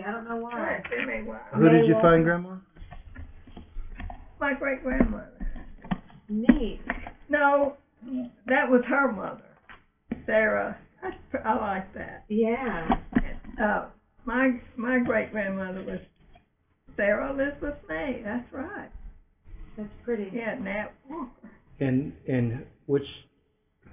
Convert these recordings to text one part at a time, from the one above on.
I don't know why. Who did you find, Grandma? My great-grandmother. Neat. No, that was her mother, Sarah. I like that. Yeah. My great-grandmother was Sarah Elizabeth May. That's right. That's pretty. Yeah, Nat Walker. And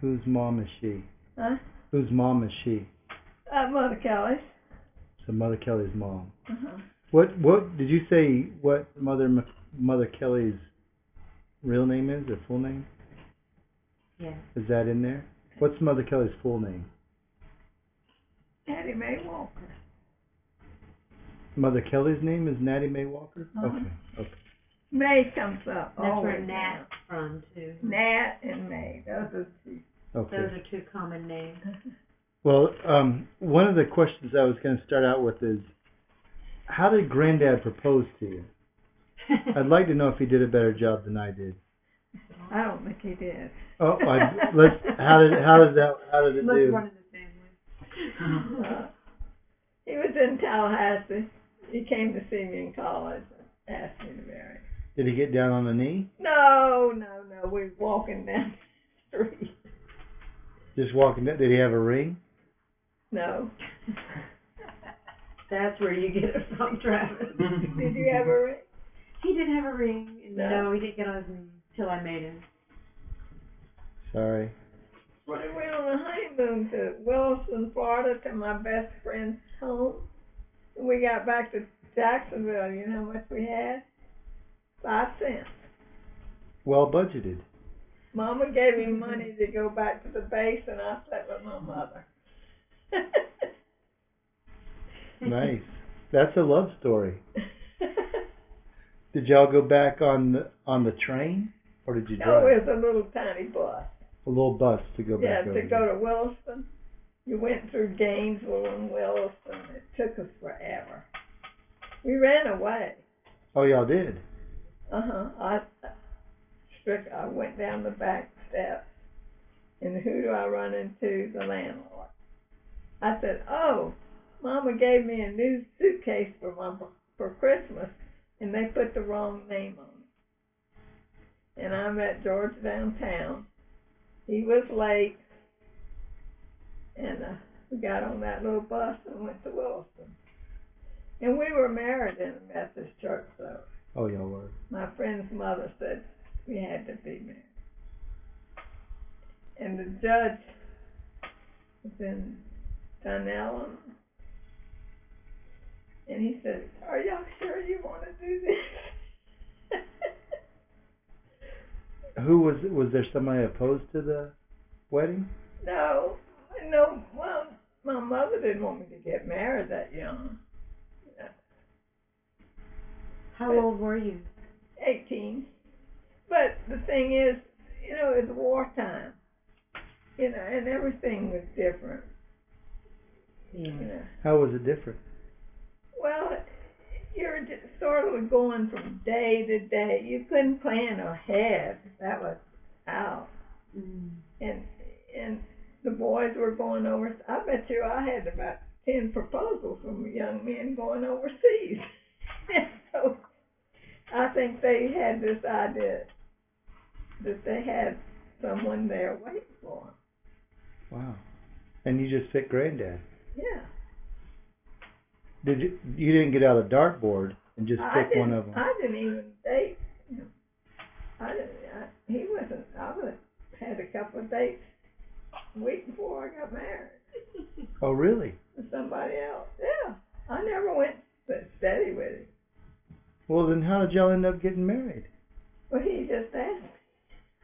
whose mom is she? Huh? Whose mom is she? Mother Kelly's. So Mother Kelly's mom. Uh-huh. What did you say? What Mother Kelly's real name is? Or full name? Yeah. Is that in there? What's Mother Kelly's full name? Natty Mae Walker. Mother Kelly's name is Natty Mae Walker? Uh-huh. Okay. May comes up. That's where Nat's from, too. Nat and May. Those are two. Okay. Those are two common names. Well, one of the questions I was going to start out with is, how did Granddad propose to you? I'd like to know if he did a better job than I did. I don't think he did. Oh, how did it Must do? run in the family. He was in Tallahassee. He came to see me in college and asked me to marry. Did he get down on a knee? No. We were walking down the street. Just walking down. Did he have a ring? No. That's where you get it from, Travis. Did you have a ring? He did have a ring. No, he didn't get on his knee till I made him. Sorry. We went on a honeymoon to Williston, Florida, to my best friend's home. And we got back to Jacksonville. You know how much we had? 5 cents. Well budgeted. Mama gave me money to go back to the base, and I slept with my mother. Nice. That's a love story. Did y'all go back on the train, or did you drive? No, it was a little tiny bus. A little bus to go back over. Yeah, to go to Williston. You went through Gainesville and Williston. It took us forever. We ran away. Oh, y'all did? Uh-huh. I went down the back steps, and who do I run into? The landlord. I said, "Oh, Mama gave me a new suitcase for Christmas, and they put the wrong name on it." And I met George downtown. He was late, and we got on that little bus and went to Williston. And we were married in a Methodist church, though. Oh, y'all were. My friend's mother said we had to be married. And the judge was in Dunellen, and he said, "Are y'all sure you want to do this?" Was there somebody opposed to the wedding? No. Well, my mother didn't want me to get married that young. How old were you? 18. But the thing is, it's wartime. And everything was different. Yeah. How was it different? Well, you're just sort of going from day to day. You couldn't plan ahead. That was out. Mm. And the boys were going over. I bet you I had about 10 proposals from young men going overseas. So I think they had this idea that they had someone there waiting for them. Wow. And you just picked Granddad. Yeah. You didn't get out a dartboard and just pick one of them? I didn't even date him. He wasn't. Had a couple of dates a week before I got married. Oh, really? With somebody else. Yeah. I never went steady with him. Well, then how did y'all end up getting married? Well, he just asked me.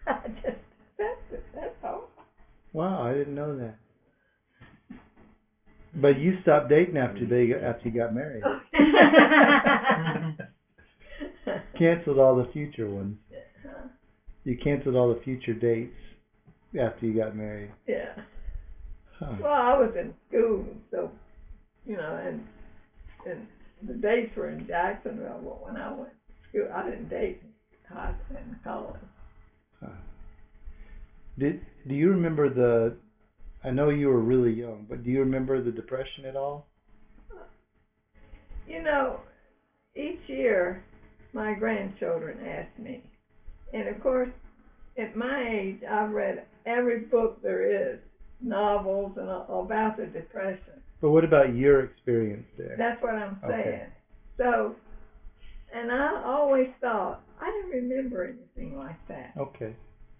I just accepted. That's all. Wow, I didn't know that. But you stopped dating after you got married. Canceled all the future ones. Huh? You canceled all the future dates after you got married. Yeah. Huh. Well, I was in school, so and the dates were in Jacksonville. But when I went to school, I didn't date in college. Huh. Do you remember I know you were really young, but do you remember the Depression at all? know, each year my grandchildren ask me, and of course, at my age, I've read every book there is, novels and all about the Depression. But what about your experience there? That's what I'm saying. Okay. So, and I always thought, I don't remember anything like that. Okay.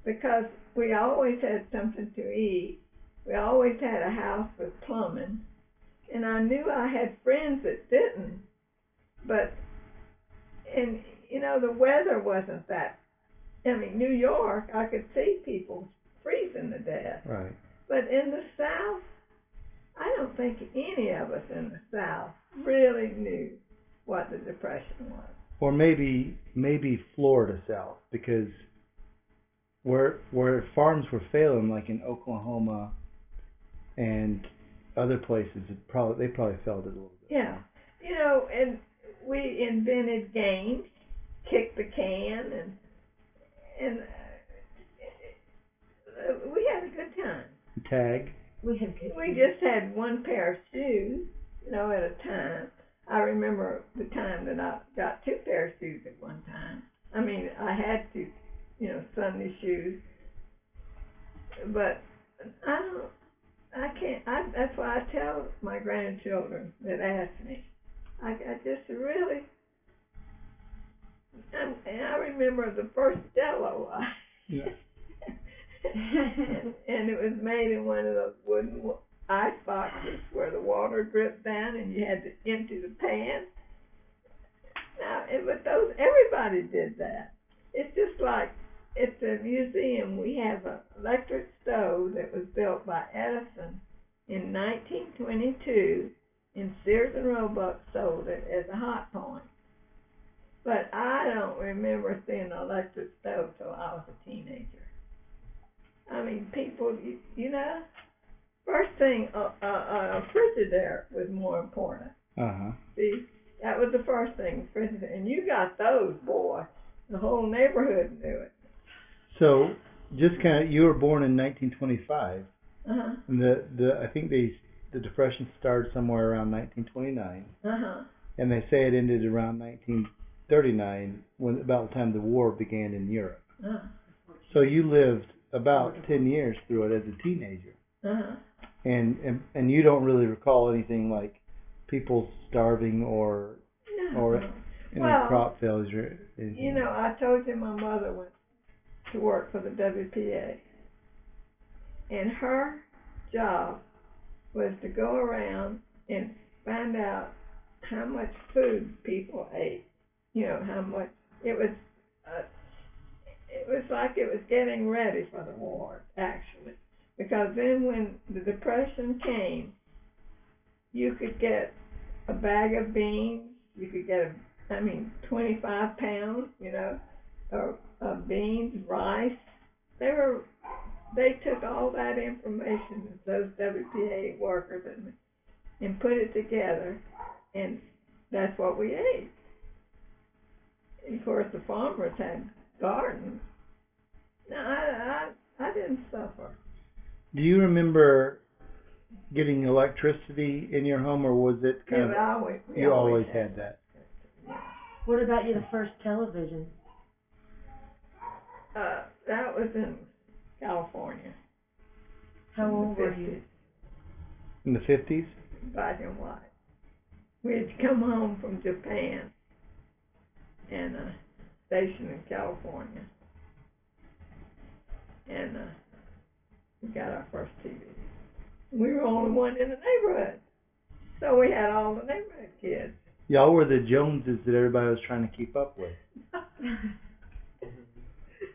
Because we always had something to eat. We always had a house with plumbing. And I knew I had friends that didn't. But, and, you know, the weather wasn't that. I mean, New York, I could see people freezing to death. Right. But in the South, I don't think any of us in the South really knew what the Depression was. Or maybe Florida South, because where farms were failing, like in Oklahoma and other places, they probably felt it a little bit. Yeah, you know, and we invented games, kick the can, and we had a good time. Tag. We just had one pair of shoes, you know, at a time. I remember the time that I got two pairs of shoes at one time. I mean, I had to, you know, Sunday shoes. But that's why I tell my grandchildren that ask me. I just really, I remember the first Jell-O. Yeah. and it was made in one of those wooden ice boxes where the water dripped down and you had to empty the pan. Now, but everybody did that. It's just like at the museum we have an electric stove that was built by Edison in 1922, and Sears and Roebuck sold it as a hot point. But I don't remember seeing an electric stove till I was a teenager. I mean, people, you know, first thing, a Frigidaire was more important. Uh-huh. See, that was the first thing, Frigidaire. And you got those, boy. The whole neighborhood knew it. So, just kind of, you were born in 1925. Uh-huh. And I think the Depression started somewhere around 1929. Uh-huh. And they say it ended around 1939, about the time the war began in Europe. Uh-huh. So you lived about 10 years through it as a teenager. Uh-huh. And you don't really recall anything like people starving or any crop failure. You know, I told you my mother went to work for the WPA, and her job was to go around and find out how much food people ate. You know, how much it was like it was getting ready for the war, actually. Because then when the Depression came, you could get a bag of beans, you could get 25 pounds, you know, of beans, rice. They took all that information, those WPA workers, and put it together, and that's what we ate. And of course, the farmers had gardens. No, I didn't suffer. Do you remember getting electricity in your home, or was it kind of you always had that? What about you, the first television? That was in California. How old were you? In the 50s? Black and white. We had come home from Japan and stationed in California. And we got our first TV. We were the only one in the neighborhood. So we had all the neighborhood kids. Y'all were the Joneses that everybody was trying to keep up with.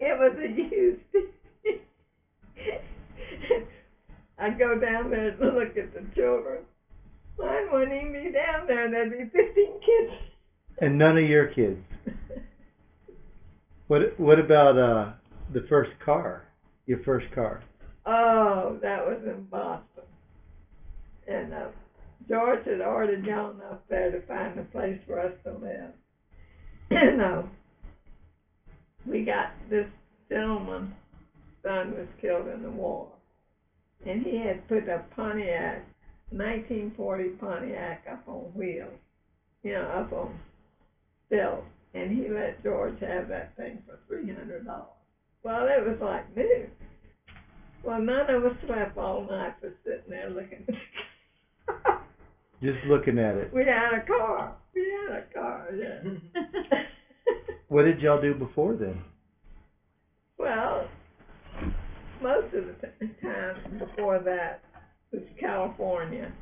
It was a huge I'd go down there and look at the children. Mine wouldn't even be down there. There'd be 15 kids. And none of your kids. What about the first car? Your first car? Oh, that was in Boston. And George had already gone up there to find a place for us to live. And we got this gentleman's son was killed in the war. And he had put a Pontiac, 1940 Pontiac, up on wheels. up on stilts, and he let George have that thing for $300. Well, it was like new. Well, none of us slept all night for sitting there looking at the car. Just looking at it. We had a car. Yeah. What did y'all do before then? Well, most of the time before that was California.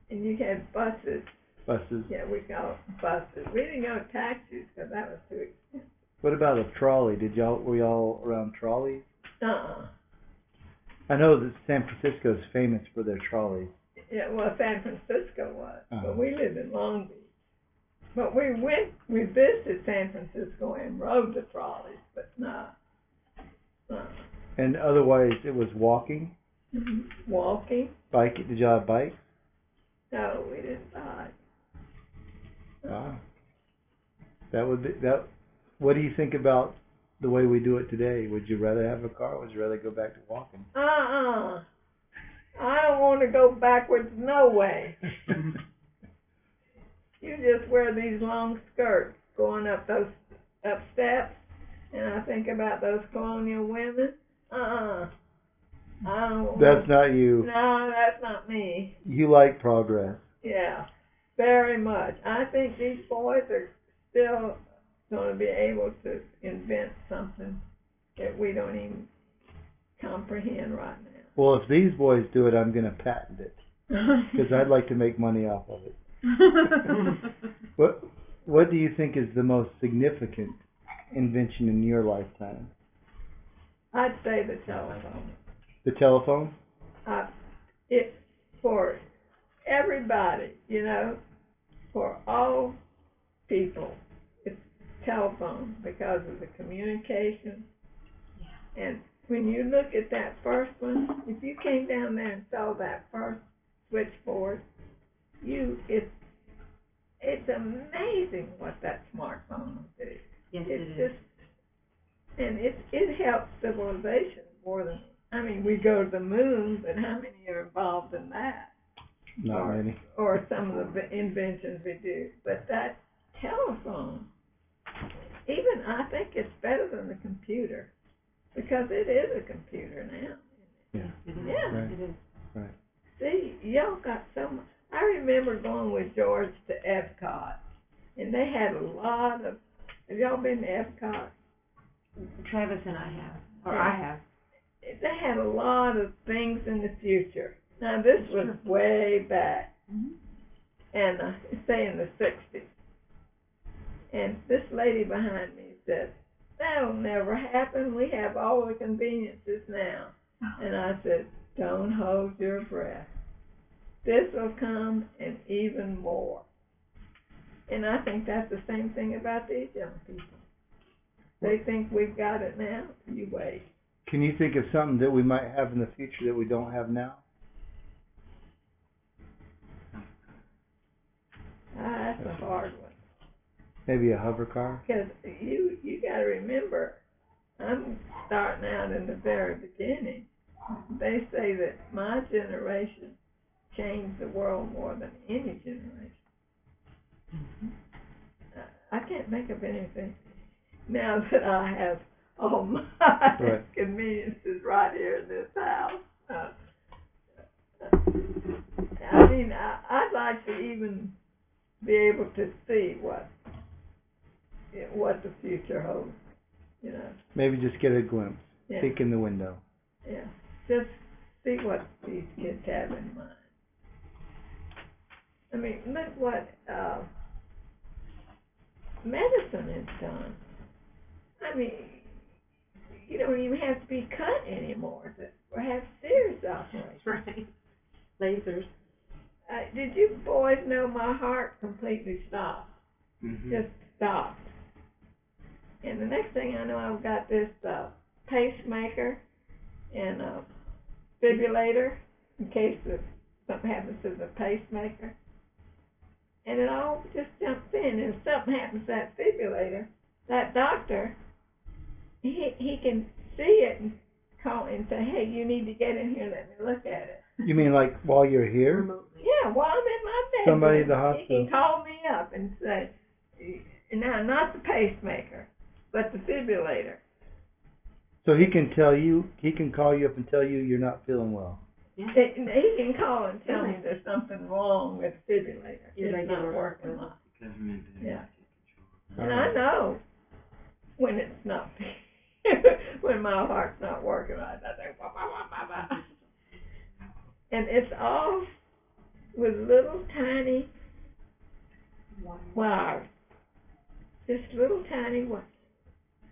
And you had buses. Buses. Yeah, we called buses. We didn't go taxis because that was too expensive. What about a trolley? Were y'all around trolleys? Uh-uh. I know that San Francisco is famous for their trolleys. Yeah, well, San Francisco was, Uh-huh. but we lived in Long Beach. But we visited San Francisco and rode the trolleys, but no. And otherwise, it was walking? Mm-hmm. Walking? Biking? Did y'all have bikes? No, we didn't bike. Wow. What do you think about the way we do it today? Would you rather have a car, or would you rather go back to walking? I don't want to go backwards no way. You just wear these long skirts going up steps, and I think about those colonial women. I don't. That's not you. No, that's not me. You like progress. Yeah, very much. I think these boys are still going to be able to invent something that we don't even comprehend right now. Well, if these boys do it, I'm going to patent it, because I'd like to make money off of it. What do you think is the most significant invention in your lifetime? I'd say the telephone. The telephone? It's for everybody, for all people. It's telephone because of the communication. And when you look at that first one, if you came down there and saw that first switchboard, it's amazing what that smartphone will do. Yes, It helps civilization more than, we go to the moon, but how many are involved in that? Not many. Or some of the inventions we do. But that telephone, even I think it's better than the computer, because it is a computer now. Yeah. Yeah. Right. It is. Right. See, y'all got so much. I remember going with George to Epcot, and they had a lot of. Have y'all been to Epcot? Travis and I have, or Yeah. I have. They had a lot of things in the future. Now this was way back, and say in the '60s. And this lady behind me said, "That'll never happen. We have all the conveniences now." And I said, "Don't hold your breath. This will come and even more." And I think that's the same thing about these young people. They think we've got it now. You wait. Can you think of something that we might have in the future that we don't have now? That's a hard one. Maybe a hover car? Because you got to remember, I'm starting out in the very beginning. They say that my generation changed the world more than any generation. I can't think of anything now that I have all my conveniences right here in this house. I'd like to even be able to see what the future holds. Maybe just get a glimpse. Yeah. Peek in the window. Yeah. Just see what these kids have in mind. Look what medicine has done. You don't even have to be cut anymore or have serious operations. Right. Lasers. Did you boys know my heart completely stopped? Mm-hmm. Just stopped. And the next thing I know, I've got this pacemaker and a defibrillator in case something happens to the pacemaker. And it all just jumps in. And if something happens to that defibrillator, that doctor, he can see it and call and say, "Hey, you need to get in here and let me look at it." You mean like while you're here? Remotely. Yeah, while I'm in my bedroom. Somebody at the He hospital. can call me up and say, now, not the pacemaker, but the defibrillator. So he can tell you, he can call you up and tell you you're not feeling well. Yeah. He can call and tell me there's something wrong with the defibrillator. Your It's not regular working level. right. Government Yeah. control. And I know when it's not, when my heart's not working right. I think, wah, wah, wah, wah, wah. And it's all with little tiny wires. Just little tiny wires.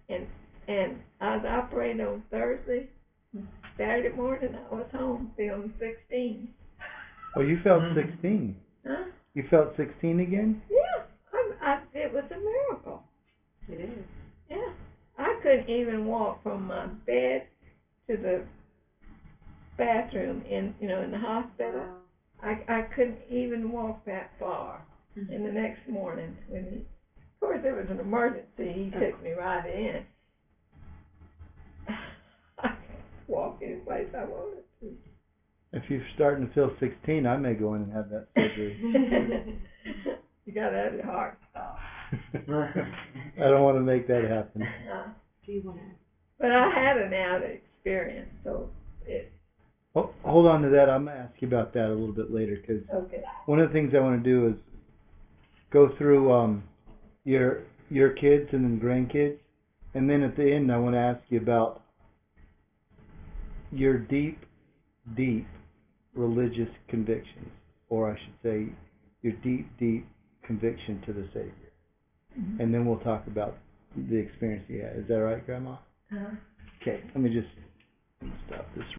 And I was operating on Thursday. Saturday morning I was home feeling 16. Oh, you felt 16. Huh? You felt 16 again? Yeah. It was a miracle. It is. Yeah. I couldn't even walk from my bed to the bathroom in the hospital. Wow. I couldn't even walk that far. Mhm. And the next morning, of course it was an emergency, he took me right in. I could walk any place I wanted to. If you're starting to feel 16, I may go in and have that surgery. You gotta have your heart stopped. I don't want to make that happen. Do you want to? But I had an out experience, so it, Oh, hold on to that. I'm going to ask you about that a little bit later, because okay. one of the things I want to do is go through your kids and then grandkids, and then at the end I want to ask you about your deep religious convictions, or I should say your deep conviction to the Savior. Mm-hmm. And then we'll talk about the experience you had. Is that all right, Grandma? Uh-huh. Okay, let me just stop this